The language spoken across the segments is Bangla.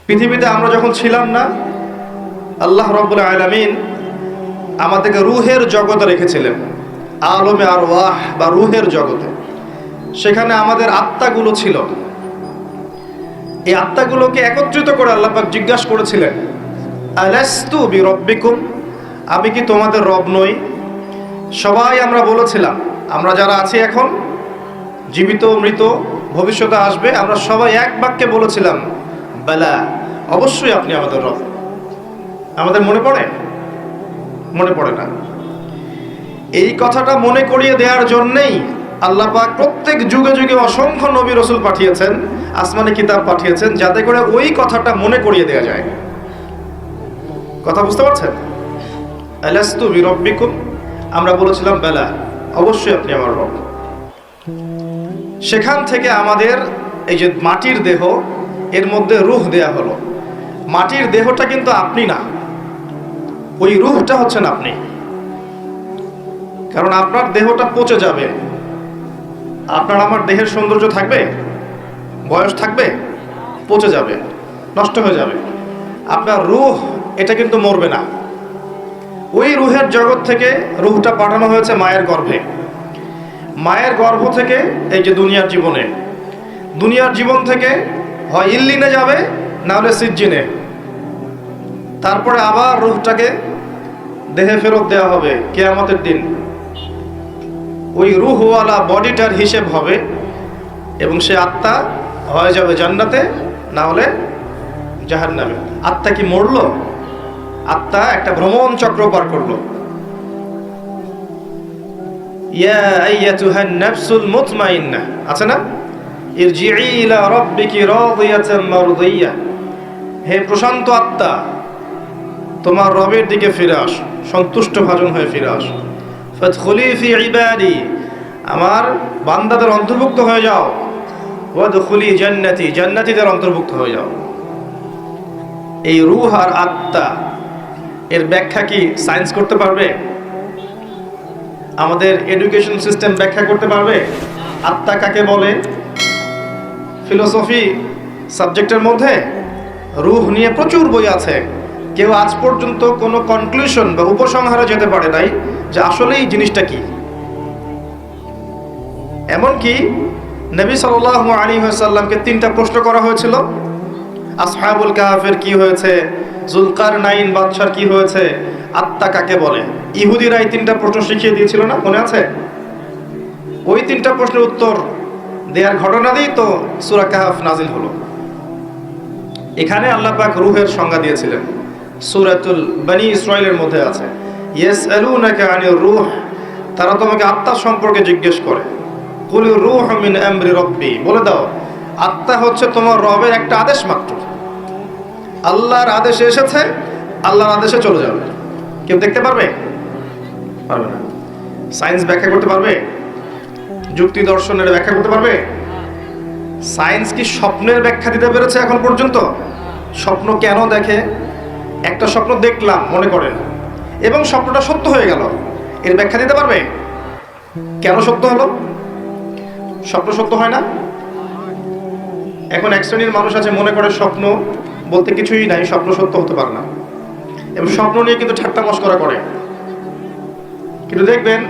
পৃথিবীতে আমরা যখন ছিলাম না, আল্লাহ রাব্বুল আলামিন আমাদেরকে রুহের জগতে রেখেছিলেন, আলমে আরওয়াহ বা রুহের জগতে। সেখানে আমাদের আত্মাগুলো ছিল। এই আত্মাগুলোকে একত্রিত করে আল্লাহ পাক জিজ্ঞাসা করেছিলেন, আলাস্তু বিরব্বিকুম, আমি কি তোমাদের রব নই? সবাই আমরা বলেছিলাম, আমরা যারা আছি এখন, জীবিত মৃত ভবিষ্যতে আসবে, আমরা সবাই এক বাক্যে বলেছিলাম, বালা, অবশ্যই আপনি আমাদের রব। আমাদের মনে পড়ে? মনে পড়ে না। এই কথাটা মনে করিয়ে দেওয়ার জন্যেই আল্লাহ পাক প্রত্যেক যুগে যুগে অসংখ্য নবী রাসূল পাঠিয়েছেন, আসমানি কিতাব পাঠিয়েছেন, যাতে করে ওই কথাটা মনে করিয়ে দেওয়া যায়। কথা বুঝতে পারছেন? আলাস্তু বিরব্বিকুম, আমরা বলেছিলাম বালা, অবশ্যই আপনি আমার রব। সেখান থেকে আমাদের এই যে মাটির দেহ, এর মধ্যে রূহ দেয়া হলো। মাটির দেহটা কিন্তু আপনি না, ওই রূহটা হচ্ছেন আপনি। কারণ আপনার দেহটা পচে যাবে, আপনার আমার দেহের সৌন্দর্য থাকবে? বয়স থাকবে? পচে যাবে, নষ্ট হয়ে যাবে। আপনার রূহ, এটা কিন্তু মরবে না। ওই রূহের জগৎ থেকে রূহটা পাঠানো হয়েছে মায়ের গর্ভে। মায়ের গর্ভ থেকে এই যে দুনিয়ার জীবনে, দুনিয়ার জীবন থেকে হয় ইল্লিনে যাবে, না হলে সিজ্জিনে। তারপরে আবার রূহটাকে দেহে ফেরত দেওয়া হবে কিয়ামতের দিন। ওই রূহওয়ালা বডিটার হিসেব হবে এবং সে আত্মা হয়ে যাবে জান্নাতে, না হলে জাহান্নামে। আত্মা কি মরলো? আত্মা একটা ভ্রমণ চক্র পার করলো। ইয়া আইয়াতুহান নাফসুল মুতমাইন্নাহ, আছে না? ইরজিই ইলা রাব্বিকি রাদিয়াতাম মারদিয়া, হে প্রশান্ত আত্মা, তোমার রবের দিকে ফিরে আস, সন্তুষ্ট ভাজন হয়ে ফিরে আস। ফাদখুলি ফি ইবাদি, আমার বান্দাদের অন্তর্ভুক্ত হয়ে যাও। ওয়াদখুলি জান্নাতি, জান্নাতীদের অন্তর্ভুক্ত হয়ে যাও। এই রূহ আর আত্মা, এর ব্যাখ্যা কি সায়েন্স করতে পারবে? আমাদের এডুকেশন সিস্টেম ব্যাখ্যা করতে পারবে আত্মা কাকে বলে? ফিলোসফি সাবজেক্টের মধ্যে রূহ নিয়ে প্রচুর বই আছে, কেউ আজ পর্যন্ত কোনো কনক্লুশন বা উপসংহারে যেতে পারে নাই যে আসলে এই জিনিসটা কি। এমনকি নবী সাল্লাল্লাহু আলাইহি ওয়াসাল্লামকে 3টা প্রশ্ন করা হয়েছিল, আসহাবুল কাহফের কি হয়েছে, জুলকারনাইন বাদশার কি হয়েছে, আত্মা কাকে বলে। ইহুদিরা এই 3টা প্রশ্ন শিখিয়ে দিয়েছিল না, মনে আছে? ওই 3টা প্রশ্নের উত্তর দেওয়ার ঘটনা দিয়েই তো সূরা কাহফ নাজিল হলো। এখানে আল্লাহ পাক রূহের সংজ্ঞা দিয়েছিলেন, সূরাতুল বনী ইসরাঈলের মধ্যে আছে, ইয়াসআলুনাকা আনির রূহ, তারা তোমাকে আত্মা সম্পর্কে জিজ্ঞেস করে। কুলির রূহু মিন আমরি রাব্বি, বলে দাও আত্মা হচ্ছে তোমার রবের একটা আদেশ মাত্র। আল্লাহর আদেশে এসেছে, আল্লাহর আদেশে চলে যাবে। কেউ দেখতে পারবে? পারবে না। সায়েন্স ব্যাখ্যা করতে পারবে? যুক্তি দর্শনের ব্যাখ্যা করতে পারবে? সায়েন্স কি স্বপ্নের ব্যাখ্যা দিতে পেরেছে এখন পর্যন্ত? স্বপ্ন কেন দেখে? একটা স্বপ্ন দেখলাম মনে করেন, এবং স্বপ্নটা সত্য হয়ে গেল, এর ব্যাখ্যা দিতে পারবে কেন সত্য হলো? স্বপ্ন সত্য হয় না। এখন এক শ্রেণীর মানুষ আছে মনে করে স্বপ্ন বলতে কিছুই নাই, স্বপ্ন সত্য হতে পারে না, এবং স্বপ্ন নিয়ে কিন্তু ঠাট্টা মশকরা করে। কিন্তু দেখবেন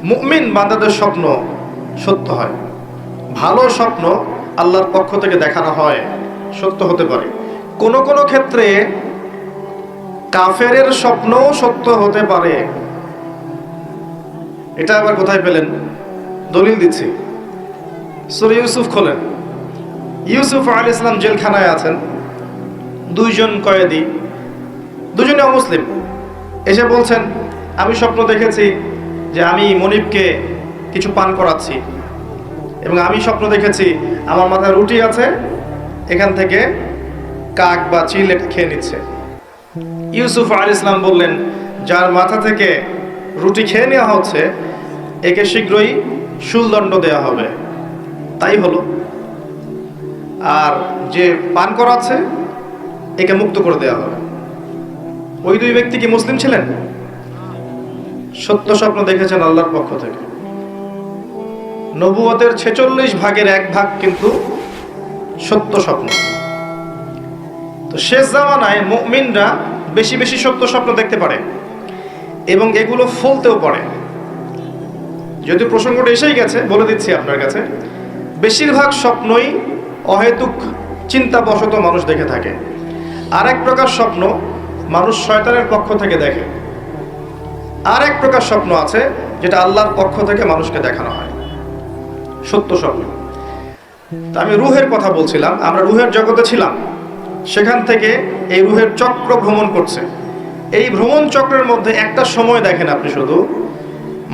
মুমিন বান্দাদের স্বপ্ন সত্য হয়। ভালো স্বপ্ন আল্লাহর পক্ষ থেকে দেখানো হয়, সত্য হতে পারে। কোন কোন ক্ষেত্রে কাফেরের স্বপ্নও সত্য হতে পারে। এটা আবার কোথায় পেলেন? দলিল দিচ্ছি, সূরা ইউসুফ খোলেন। ইউসুফ আলাইহিস সালাম জেলখানায় আছেন, 2জন কয়েদি, দুজনে অমুসলিম, এসে বলছেন আমি স্বপ্ন দেখেছি যে আমি মনিবকে কিছু পান করাচ্ছি, এবং আমি স্বপ্ন দেখেছি আমার মাথায় রুটি আছে, এখান থেকে কাক বা চিল এটা খেয়ে নিচ্ছে। ইউসুফ আলাইহিস সালাম বললেন, যার মাথা থেকে রুটি খেয়ে নেওয়া হচ্ছে একে শীঘ্রই শুলদণ্ড দেওয়া হবে। তাই হলো। আর যে পান করাচ্ছে একে মুক্ত করে দেওয়া হবে। ওই 2 ব্যক্তি কি মুসলিম ছিলেন? সত্য স্বপ্ন দেখেছেন আল্লাহর পক্ষ থেকে। নবুয়তের 46 ভাগের 1 ভাগ কিন্তু সত্য স্বপ্ন। তো শেষ জামানায় মুমিনরা বেশি বেশি সত্য স্বপ্ন দেখতে পারে এবং এগুলো ফলতেও পারে। যদি প্রসঙ্গটা এসেই গেছে বলে দিচ্ছি আপনার কাছে, বেশিরভাগ স্বপ্নই অহেতুক চিন্তাবশত মানুষ দেখে থাকে। আর এক প্রকার স্বপ্ন মানুষ শয়তানের পক্ষ থেকে দেখে। আর এক প্রকার স্বপ্ন আছে যেটা আল্লাহর পক্ষ থেকে মানুষকে দেখানো হয়, সত্য স্বপ্ন। তা আমি রুহের কথা বলছিলাম, আমরা রুহের জগতে ছিলাম, সেখান থেকে এই রুহের চক্র ভ্রমণ করছে। এই ভ্রমণ চক্রের মধ্যে একটা সময় দেখেন আপনি, শুধু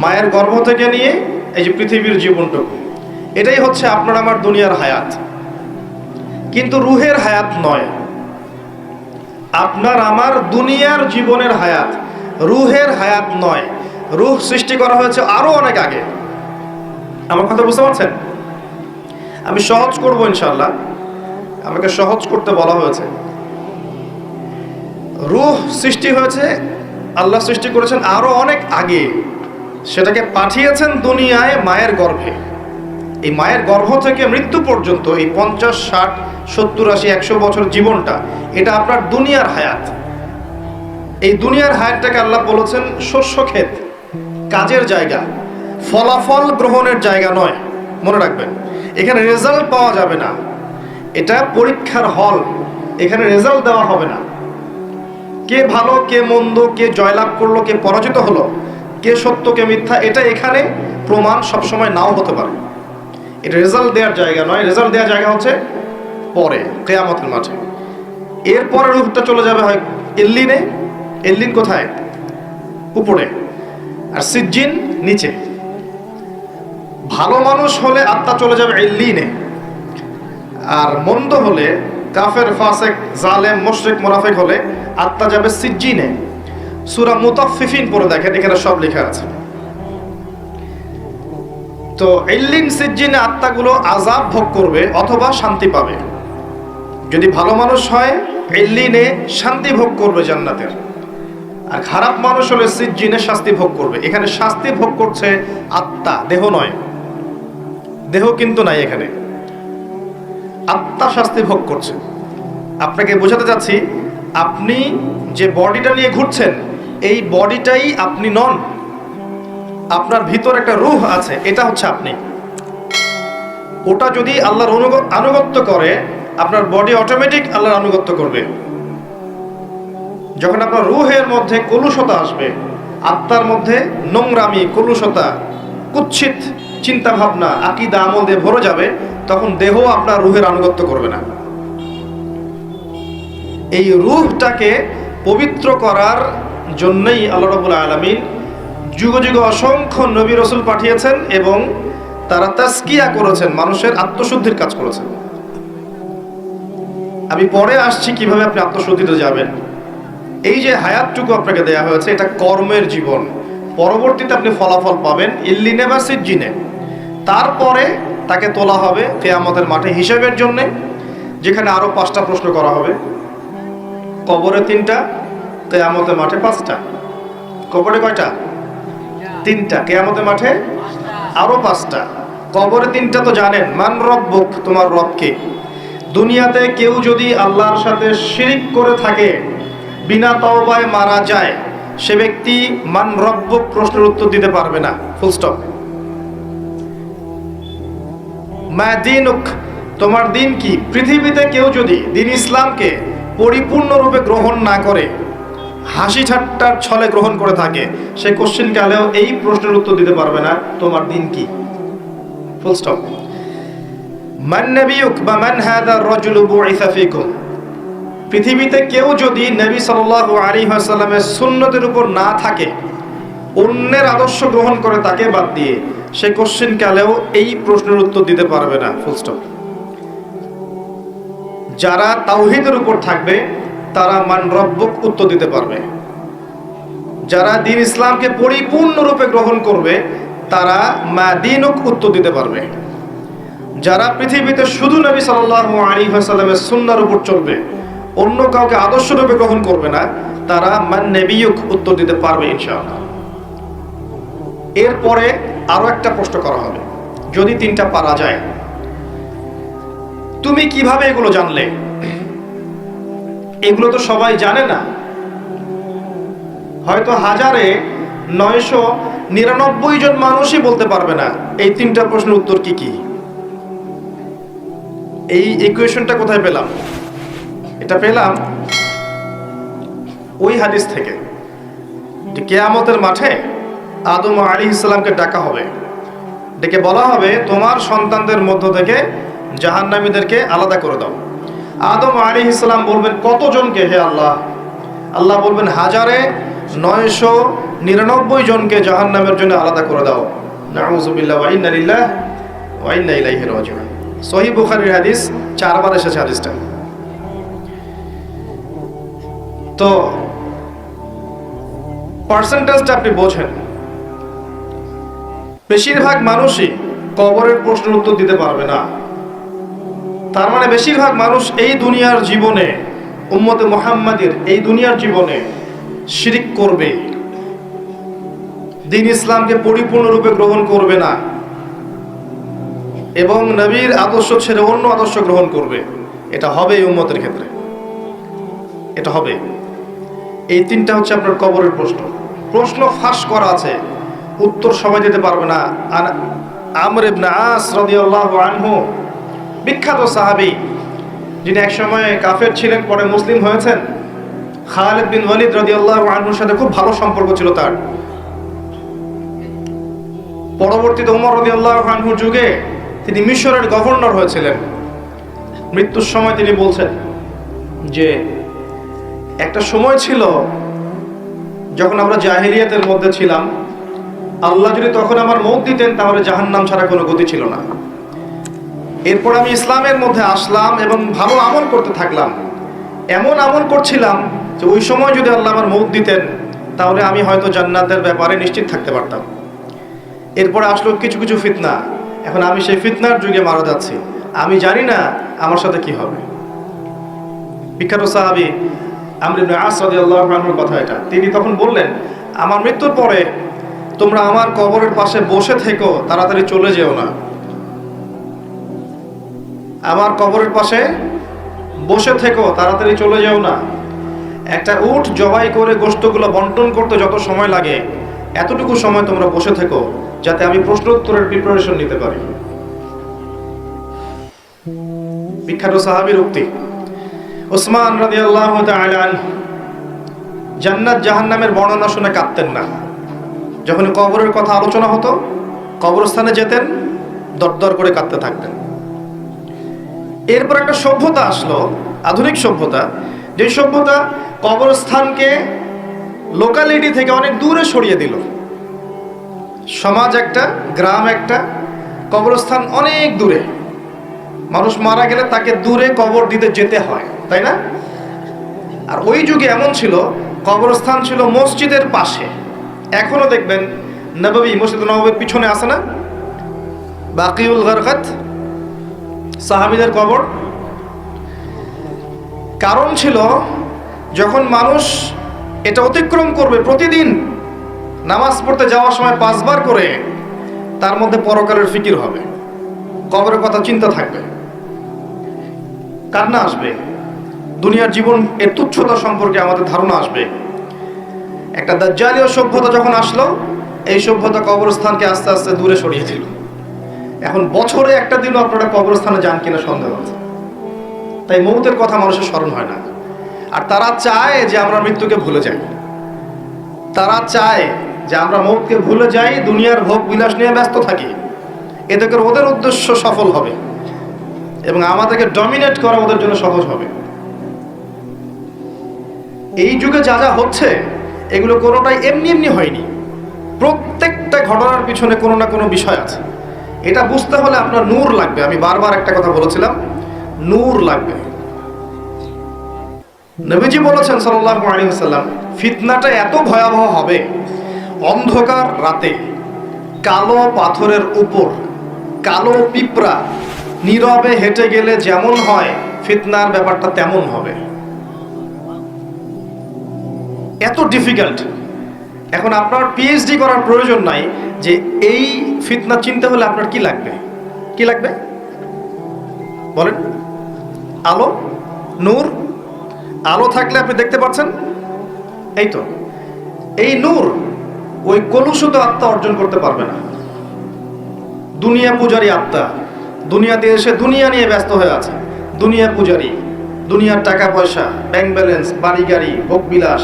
মায়ের গর্ভ থেকে নিয়ে এই যে পৃথিবীর জীবনটুকু, এটাই হচ্ছে আপনার আমার দুনিয়ার হায়াত। কিন্তু রুহের হায়াত নয়, আপনার আমার দুনিয়ার জীবনের হায়াত, রুহের হায়াত নয়। রুহ সৃষ্টি করা হয়েছে আরো অনেক আগে। আমার কথা বুঝতে পারছেন? আমি সহজ করব ইনশাআল্লাহ, আমাকে সহজ করতে বলা হয়েছে। রুহ সৃষ্টি হয়েছে, আল্লাহ সৃষ্টি করেছেন আরো অনেক আগে, সেটাকে পাঠিয়েছেন দুনিয়ায় মায়ের গর্ভে। এই মায়ের গর্ভ থেকে মৃত্যু পর্যন্ত এই 50, 60, 70, 80, 100 বছর জীবনটা, এটা আপনার দুনিয়ার হায়াত। এই দুনিয়ার হায়াতটাকে আল্লাহ বলেছেন শস্য ক্ষেত, কাজের জায়গা, ফলাফল গ্রহণের জায়গা নয়। মনে রাখবেন, এখানে রেজাল্ট পাওয়া যাবে না, এটা পরীক্ষার হল। এখানে রেজাল্ট দেওয়া হবে না, কে ভালো কে মন্দ, কে জয়লাভ করলো কে পরাজিত হলো, কে সত্য কে মিথ্যা, এটা এখানে প্রমাণ সবসময় নাও হতে পারে। এটা রেজাল্ট দেওয়ার জায়গা নয়, রেজাল্ট দেওয়ার জায়গা হচ্ছে পরে কিয়ামতের মাঠে। এরপরে রূহটা চলে যাবে হয় ইল্লিনে। ইল্লিন কোথায়? উপরে। আর সিজ্জিন নিচে। ভালো মানুষ হলে আত্মা চলে যাবে ইল্লিনে, আর মন্দ হলে, কাফের, ফাসেক, জালেম, মুশরিক, মুনাফিক হলে আত্মা যাবে সিজ্জিনে। সূরা মুতাফফিফিন পড়ে দেখেন, এখানে সব লেখা আছে। তো ইল্লিন সিজ্জিনে আত্মাগুলো আযাব ভোগ করবে অথবা শান্তি পাবে। যদি ভালো মানুষ হয় ইল্লিনে শান্তি ভোগ করবে জান্নাতের, আর খারাপ মানুষ হলে সিজ্জিনে শাস্তি ভোগ করবে। এখানে শাস্তি ভোগ করছে আত্মা, দেহ নয়। দেহ কিন্তু নাই এখানে, আত্মা শাস্তি ভোগ করছে। আপনাকে বোঝাতে চাচ্ছি, আপনি যে বডিটা নিয়ে ঘুরছেন, এই বডিটাই আপনি নন। আপনার ভিতর একটা রূহ আছে, এটা হচ্ছে আপনি। ওটা যদি আল্লাহর আনুগত্য করে, আপনার বডি অটোমেটিক আল্লাহর আনুগত্য করবে। যখন আপনার রূহের মধ্যে কলুষতা আসবে, আত্মার মধ্যে নোংরামি, কলুষতা, কুৎসিত চিন্তা ভাবনা, আকীদা, আমল দিয়ে ভরে যাবে, তখন দেহ আপনার রূহের আনুগত্য করবে না। এই রূহটাকে পবিত্র করার জন্যই আল্লাহ রাব্বুল আলামিন যুগে যুগে অসংখ্য নবী রাসূল পাঠিয়েছেন এবং তারা তাজকিয়া করেছেন, মানুষের আত্মশুদ্ধির কাজ করেছেন। আমি পরে আসছি কিভাবে আপনি আত্মশুদ্ধিতে যাবেন। এই যে হায়াতটুকু আপনাকে দেয়া হয়েছে, এটা কর্মের জীবন। পরবর্তীতে আপনি ফলাফল পাবেন ইল্লিনে বা সিজ্জিনে। তারপরে তাকে তোলা হবে কিয়ামতের মাঠে হিসাবের জন্যে, যেখানে আরো 5টা প্রশ্ন করা হবে। কবরে 3টা, কিয়ামতের মাঠে 5টা। কবরে কয়টা? 3টা। কিয়ামতের মাঠে আরো 5টা। কবরে 3টা তো জানেন, মান রব্বুক, তোমার রব কে। দুনিয়াতে কেউ যদি আল্লাহর সাথে শিরিক করে থাকে, বিনা তওবায় মারা যায়, সে ব্যক্তি মান রব্বুক প্রশ্নের উত্তর দিতে পারবে না, ফুল স্টপ। মা দীনুক, তোমার দিন কি। পৃথিবীতে কেউ যদি দিন ইসলামকে পরিপূর্ণরূপে গ্রহণ না করে, হাসি ঠাট্টার ছলে গ্রহণ করে থাকে, সে কোশ্চেন কালেও এই প্রশ্নের উত্তর দিতে পারবে না, তোমার দিন কি, ফুল স্টপ। মান নবিয়ুক বা মান হাযা আর-রাজুলু বুইসা ফীকুম, পৃথিবীতে কেউ যদি নবী সাল্লাল্লাহু আলাইহি ওয়াসাল্লামের সুন্নতের উপর না থাকে, অন্যের আদর্শ গ্রহণ করে তাকে বাদ দিয়ে, সে কোশ্চেন কালেও এই প্রশ্নের উত্তর দিতে পারবে না, ফুল স্টপ। যারা তাওহীদের উপর থাকবে তারা মান রব্বুক উত্তর দিতে পারবে। যারা দ্বীন ইসলামকে পরিপূর্ণরূপে গ্রহণ করবে তারা মা দীনুক উত্তর দিতে পারবে। যারা পৃথিবীতে শুধু নবী সাল্লাল্লাহু আলাইহি ওয়াসাল্লামের সুন্নাহর উপর চলবে, অন্য কাউকে আদর্শরূপে গ্রহণ করবে না, তারা মান নবিয়ুক উত্তর দিতে পারবে ইনশাআল্লাহ। এরপরে আরো একটা প্রশ্ন করা হবে, যদি 3টা পারা যায়। তুমি কিভাবে এগুলো জানলে? এগুলো তো সবাই জানে না। হয়তো 999 জন মানুষই বলতে পারবে না এই তিনটা প্রশ্নের উত্তর কি কি। এই ইকুয়েশনটা কোথায় পেলাম? এটা পেলাম ওই হাদিস থেকে যে কিয়ামতের মাঠে আদম আলাইহিস সালামকে ডাকা হবে, ডেকে বলা হবে তোমার সন্তানদের মধ্য থেকে জাহান্নামীদেরকে আলাদা করে দাও। আদম আলাইহিস সালাম বলবেন কতজনকে হে আল্লাহ? আল্লাহ বলবেন 999 জনকে জাহান্নামের জন্য আলাদা করে দাও। নাউযুবিল্লাহ ওয়া ইন্না লিল্লাহি ওয়া ইন্না ইলাইহি রাজিউন। সহিহ বুখারীর হাদিস, 4 বার এসেছে হাদিসটা। তো পার্সেন্টেজটা আপনি বোঝেন, বেশিরভাগ মানুষই কবরের প্রশ্নের উত্তর দিতে পারবে না। তার মানে বেশিরভাগ মানুষ এই দুনিয়ার জীবনে, উম্মতে মুহাম্মাদের এই দুনিয়ার জীবনে শিরিক করবে, দ্বীন ইসলামকে পরিপূর্ণরূপে গ্রহণ করবে না এবং নবীর আদর্শ ছেড়ে অন্য আদর্শ গ্রহণ করবে। এটা হবে এই উম্মতের ক্ষেত্রে, এটা হবে। এই তিনটা হচ্ছে আপনার কবরের প্রশ্ন। প্রশ্ন ফাঁস করা আছে, উত্তর সবাই দিতে পারবে না। আমর ইবনে আস রাদিয়াল্লাহু আনহু, বিখ্যাত সাহাবী, যিনি একসময় কাফের ছিলেন, পরে মুসলিম হয়েছেন। খালিদ বিন ওয়ালিদ রাদিয়াল্লাহু আনহুর সাথে খুব ভালো সম্পর্ক ছিল তার। পরবর্তীতে ওমর রাদিয়াল্লাহু আনহুর যুগে তিনি মিশরের গভর্নর হয়েছিলেন। মৃত্যুর সময় তিনি বলছেন যে একটা সময় ছিল যখন আমরা জাহেলিয়াতের মধ্যে ছিলাম, আল্লাহ যদি তখন আমার মওত দিতেন তাহলে জাহান্নাম ছাড়া কোনো গতি ছিল না। এরপর আমি ইসলামের মধ্যে আসলাম এবং ভালো আমল করতে থাকলাম। এমন আমল করছিলাম যে ওই সময় যদি আল্লাহ আমার মওত দিতেন তাহলে আমি হয়তো জান্নাতের ব্যাপারে নিশ্চিত থাকতে পারতাম। এরপরে আসলো কিছু কিছু ফিতনা, এখন আমি সেই ফিতনার যুগে মারা যাচ্ছি, আমি জানি না আমার সাথে কি হবে। বিখ্যাত সাহাবী আমর ইবনে আস রাদিয়াল্লাহু আনহুর কথা এটা। তিনি তখন বললেন, আমার মৃত্যুর পরে তোমরা আমার কবরের পাশে বসে থেকো, তাড়াতাড়ি চলে যেও না। আমার কবরের পাশে বসে থেকো, তাড়াতাড়ি চলে যেও না। একটা উট জবাই করে গোশতগুলো বন্টন করতে যত সময় লাগে এতটুকু সময় তোমরা বসে থেকো, যাতে আমি প্রশ্ন উত্তরের প্রিপারেশন নিতে পারি। বিখ্যাত সাহাবীর উক্তি। ওসমান রাদিয়াল্লাহু তাআলা আনহু জান্নাত জাহান্নামের বর্ণনা শুনে কাঁদতেন না। যখন কবরের কথা আলোচনা হতো, কবরস্থানে যেতেন, দরদর করে কাঁদতে থাকতেন। এরপর একটা সভ্যতা আসলো, আধুনিক সভ্যতা, যে সভ্যতা কবরস্থানকে লোকালিটি থেকে অনেক দূরে সরিয়ে দিল। সমাজ একটা, গ্রাম একটা, কবরস্থান অনেক দূরে। মানুষ মারা গেলে তাকে দূরে কবর দিতে যেতে হয়, তাই না? আর ওই যুগে এমন ছিল, কবরস্থান ছিল মসজিদের পাশে। এখনো দেখবেন নববী, মসজিদ নববীর পিছনে আছে না বাকিউল গারকাত, সাহাবীদের কবর। কারণ ছিল যখন মানুষ এটা অতিক্রম করবে, প্রতিদিন নামাজ পড়তে যাওয়ার সময় 5 বার করে, তার মধ্যে পরকালের ফিকির হবে, কবরের কথা চিন্তা থাকবে, কান্না আসবে, দুনিয়ার জীবন এর তুচ্ছতা সম্পর্কে আমাদের ধারণা আসবে। একটা দাজ্জালীয় সভ্যতা যখন আসলো, এই সভ্যতা কবরস্থানকে আস্তে আস্তে দূরে সরিয়ে দিল। এখন বছরে একটা দিনও আপনারা কবরস্থানে যান কিনা সন্দেহ আছে। তাই মৌতের কথা মানুষের স্মরণ হয় না। আর তারা চায় যে আমরা মৃত্যুকে ভুলে যাই, তারা চায় যে আমরা মৌতকে ভুলে যাই, দুনিয়ার ভোগ বিলাস নিয়ে ব্যস্ত থাকি। এতে করে ওদের উদ্দেশ্য সফল হবে এবং আমাদেরকে ডমিনেট করা ওদের জন্য সহজ হবে। এই যুগে যা যা হচ্ছে এগুলো কোনোটাই এমনি এমনি হয়নি। প্রত্যেকটা ঘটনার পিছনে কোনো না কোনো বিষয় আছে। এটা বুঝতে হলে আপনার নূর লাগবে। আমি বারবার একটা কথা বলেছিলাম, নূর লাগবে। নবীজি বলেছেন সাল্লাল্লাহু আলাইহি ওয়াসাল্লাম, ফিতনাটা এত ভয়াবহ হবে, অন্ধকার রাতে কালো পাথরের উপর কালো পিঁপড়া নীরবে হেঁটে গেলে যেমন হয়, ফিতনার ব্যাপারটা তেমন হবে। এত ডিফিকাল্ট। এখন আপনার পিএইচডি করার প্রয়োজন নাই যে এই ফিতনা চিনতে হলে আপনার কি লাগবে, কি লাগবে বলেন? আলো, নূর, আলো থাকলে আপনি দেখতে পাচ্ছেন, এই তো এই নূর ওই কলুষিত আত্মা অর্জন করতে পারবে না। দুনিয়া পূজারী আত্মা দুনিয়াতে এসে দুনিয়া নিয়ে ব্যস্ত হয়ে আছে, দুনিয়া পূজারী, দুনিয়ার টাকা পয়সা, ব্যাংক ব্যালেন্স, বাড়ি গাড়ি, ভোগবিলাস,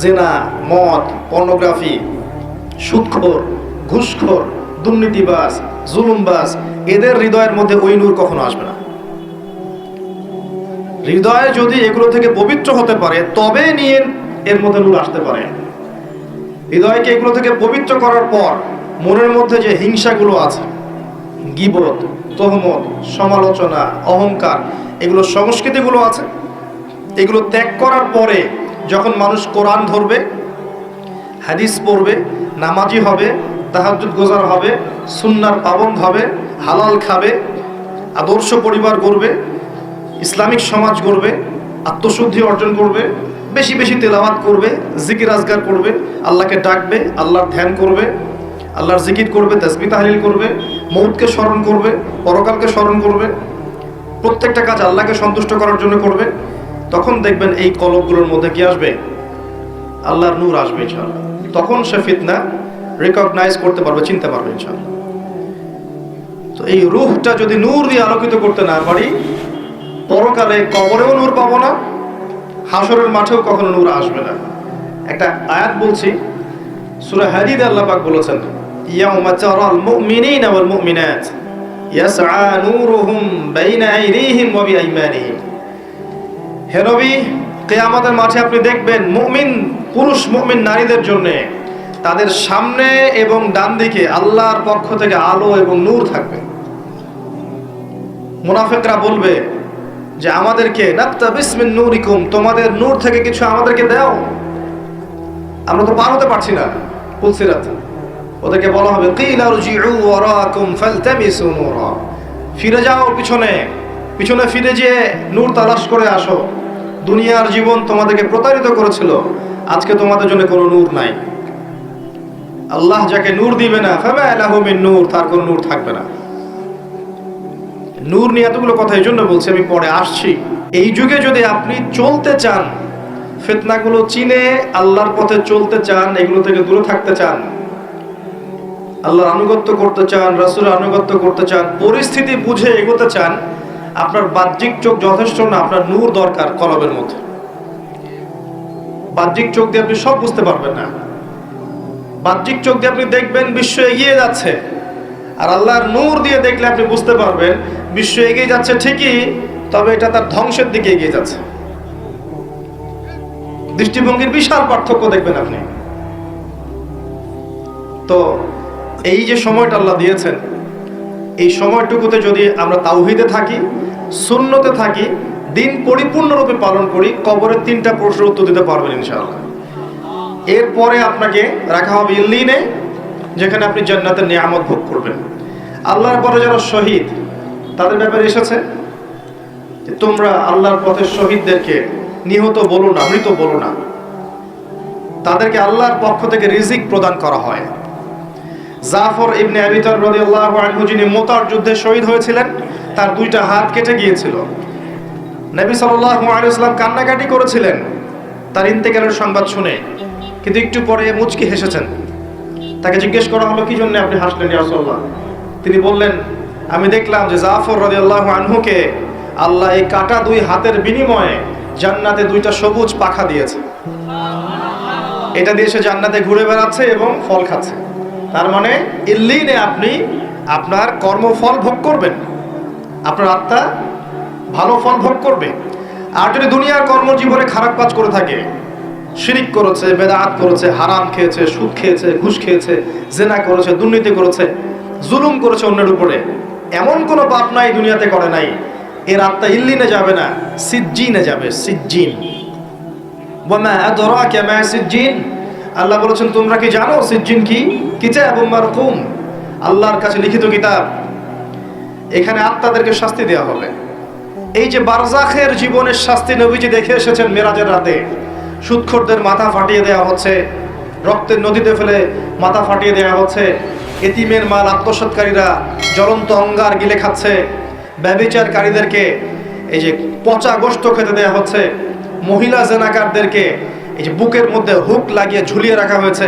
জেনা, মদ, পর্নোগ্রাফি, সুদখোর, ঘুষখোর, দুর্নীতিবাজ, জুলুমবাজ, এদের হৃদয়ের মধ্যে ওই নূর কখনো আসবে না। হৃদয় যদি এগুলো থেকে পবিত্র হতে পারে তবে নিয়ে এর মধ্যে নূর আসতে পারে। হৃদয়কে এগুলো থেকে পবিত্র করার পর মনের মধ্যে যে হিংসাগুলো আছে, গীবত, তহমত, সমালোচনা, অহংকার, এগুলো সংস্কৃতিগুলো আছে, এগুলো ত্যাগ করার পরে যখন মানুষ কোরআন ধরবে, হাদিস পড়বে, নামাজি হবে, তাহাজ্জুদ গোজার হবে, সুন্নার পাবন্দ হবে, হালাল খাবে, আদর্শ পরিবার গড়বে, ইসলামিক সমাজ গড়বে, আত্মশুদ্ধি অর্জন করবে, বেশি বেশি তেলাওয়াত করবে, জিকির আজগার করবে, আল্লাহকে ডাকবে, আল্লাহর ধ্যান করবে, আল্লাহর জিকির করবে, তাসবিহ তাহলিল করবে, মউতকে স্মরণ করবে, পরকালকে স্মরণ করবে, প্রত্যেকটা কাজ আল্লাহকে সন্তুষ্ট করার জন্য করবে, তখন দেখবেন এই কলবগুলোর মধ্যে কি আসবে? আল্লাহর নূর আসবে ইনশাআল্লাহ। তখন সে ফিতনা রিকগনাইজ করতে পারবে, চিনতে পারবে ইনশাআল্লাহ। তো এই রূহটা যদি নূর দিয়ে আলোকিত করতে না পারি, পরকালে কবরেও নূর পাবো না, হাসরের মাঠেও কখনো নূর আসবে না। একটা আয়াত বলছি, সূরা হাদীদে আল্লাহ পাক বলেছেন, ইয়াউমা তারাল মুমিনিনা ওয়াল মুমিনাত ইয়াসআ নূরুহুম বাইনা আইদিহিম ওয়া বিআইমানিহিম। হে নবী, কিয়ামতের মাঠে আপনি দেখবেন মুমিন পুরুষ, মুমিন নারীদের জন্য তাদের সামনে এবং ডান দিকে আল্লাহর পক্ষ থেকে আলো এবং নূর থাকবে। মুনাফিকরা বলবে যে আমাদেরকে নাকতাবিস মিন নূরিকুম, তোমাদের নূর থেকে কিছু আমাদেরকে দাও, আমরা তো পার হতে পারছি না। ফুলসিরাত, ওদেরকে বলা হবে কিলা রজিউ ওয়ারাকুম ফালতামিসু নূরা, ফিরে যাও পিছনে, পিছনে ফিরে যেয়ে নূর তালাশ করে আসো। দুনিয়ার জীবন তোমাদেরকে প্রতারিত করেছিল, আজকে তোমাদের জন্য কোনো নূর নাই। আল্লাহ যাকে নূর দিবে না, ফামা লাহু মিন নূর, তার কোনো নূর থাকবে না। নূর নিয়ে এতগুলো কথা এই জন্য বলছি, আমি পরে আসছি। এই যুগে যদি আপনি চলতে চান, ফিতনাগুলো চিনে আল্লাহর পথে চলতে চান, এগুলো থেকে দূরে থাকতে চান, আল্লাহর আনুগত্য করতে চান, রাসূলের আনুগত্য করতে চান, পরিস্থিতি বুঝে এগোতে চান, আপনার বাহ্যিক চোখ যথেষ্ট না, আপনার নূর দরকার কলবের মধ্যে। বাহ্যিক চোখ দিয়ে আপনি সব বুঝতে পারবেন না। বাহ্যিক চোখ দিয়ে আপনি দেখবেন বিশ্ব এগিয়ে যাচ্ছে, আর আল্লাহর নূর দিয়ে দেখলে আপনি বুঝতে পারবেন বিশ্ব এগিয়ে যাচ্ছে ঠিকই, তবে এটা তার ধ্বংসের দিকে এগিয়ে যাচ্ছে। দৃষ্টিভঙ্গির বিশাল পার্থক্য দেখবেন আপনি। তো এই যে সময়টা আল্লাহ দিয়েছেন, এই সময়টুকুতে যদি আমরা তাওহীদে থাকি, সুন্নতে থাকি, দিন পরিপূর্ণরূপে পালন করি, কবরের 3টা প্রশ্নের উত্তর দিতে পারবেন ইনশাআল্লাহ। এরপরে আপনাকে রাখা হবে ইল্লিনে, যেখানে আপনি জান্নাতের নিয়ামত ভোগ করবেন। আল্লাহর পরে যারা শহীদ, তাদের ব্যাপারে এসেছে যে তোমরা আল্লাহর পথে শহীদদেরকে নিহত বলো না, মৃত বলো না, তাদেরকে আল্লাহর পক্ষ থেকে রিজিক প্রদান করা হয়। জাফর ইবনে আবি তালব রাদিয়াল্লাহু আনহু, যিনি মুতার যুদ্ধে শহীদ হয়েছিলেন, তার 2টা হাত কেটে গিয়েছিল। নবী সাল্লাল্লাহু আলাইহি ওয়াসাল্লাম কান্নাকাটি করেছিলেন তার ইন্তেকালের সংবাদ শুনে, কিন্তু একটু পরে মুচকি হেসেছেন। তাকে জিজ্ঞেস করা হলো, কি জন্য আপনি হাসলেন ইয়া রাসূলুল্লাহ? তিনি বললেন, আমি দেখলাম যে জাফর রাদিয়াল্লাহু আনহুকে আল্লাহ এই কাটা 2 হাতের বিনিময়ে জান্নাতে 2টা সবুজ পাখা দিয়েছে। এটা দিয়ে সে জান্নাতে ঘুরে বেড়াচ্ছে এবং ফল খাচ্ছে। তার মানে ইল্লিনে আপনি আপনার কর্মফল ভোগ করবেন, আপনার আত্মা ভালো ফল ভোগ করবে। আর যদি দুনিয়ার কর্মজীবনে খারাপ কাজ করে থাকে, শিরিক করেছে, বেদাত করেছে, হারাম খেয়েছে, সুদ খেয়েছে, ঘুষ খেয়েছে, জেনা করেছে, দুর্নীতি করেছে, জুলুম করেছে অন্যের উপরে, এমন কোনো পাপ নাই দুনিয়াতে করে নাই, এর আত্মা ইল্লিনে যাবে না, সিজ্জিনে যাবে। সিজ্জিন, ওয়ামা আদরাকা মা সিজ্জিন, আল্লাহ বলেছেন তোমরা কি জানো সিজ্জিন কি? কিতাবুম মারকুম, আল্লাহর কাছে লিখিত কিতাব। এখানে আত্মাদেরকে শাস্তি দেওয়া হবে। এই যে বারজাখের জীবনের শাস্তি নবীজি দেখে এসেছেন মেরাজের রাতে, সুদখোরদের মাথা ফাটিয়ে দেওয়া হচ্ছে, রক্তের নদীতে ফেলে মাথা ফাটিয়ে দেওয়া হচ্ছে, এতিমের মাল আত্মসাৎকারীরা জ্বলন্ত অঙ্গার গিলে খাচ্ছে, ব্যভিচারকারীদেরকে এই যে পচা গোশত খেতে দেয়া হচ্ছে, মহিলা জেনাকারদেরকে এই যে বুকের মধ্যে হুক লাগিয়ে ঝুলিয়ে রাখা হয়েছে।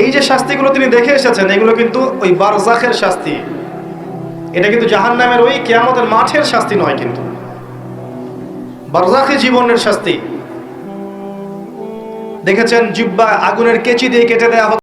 এই যে শাস্তিগুলো তিনি দেখে এসেছেন, এগুলো কিন্তু ওই বারজাখের শাস্তি। এটা কিন্তু জাহান্নামের ওই কিয়ামতের মাঠের শাস্তি নয়, কিন্তু বারজাখী জীবনের শাস্তি। দেখেছেন জিহ্বা আগুনের কেচি দিয়ে কেটে দেয়া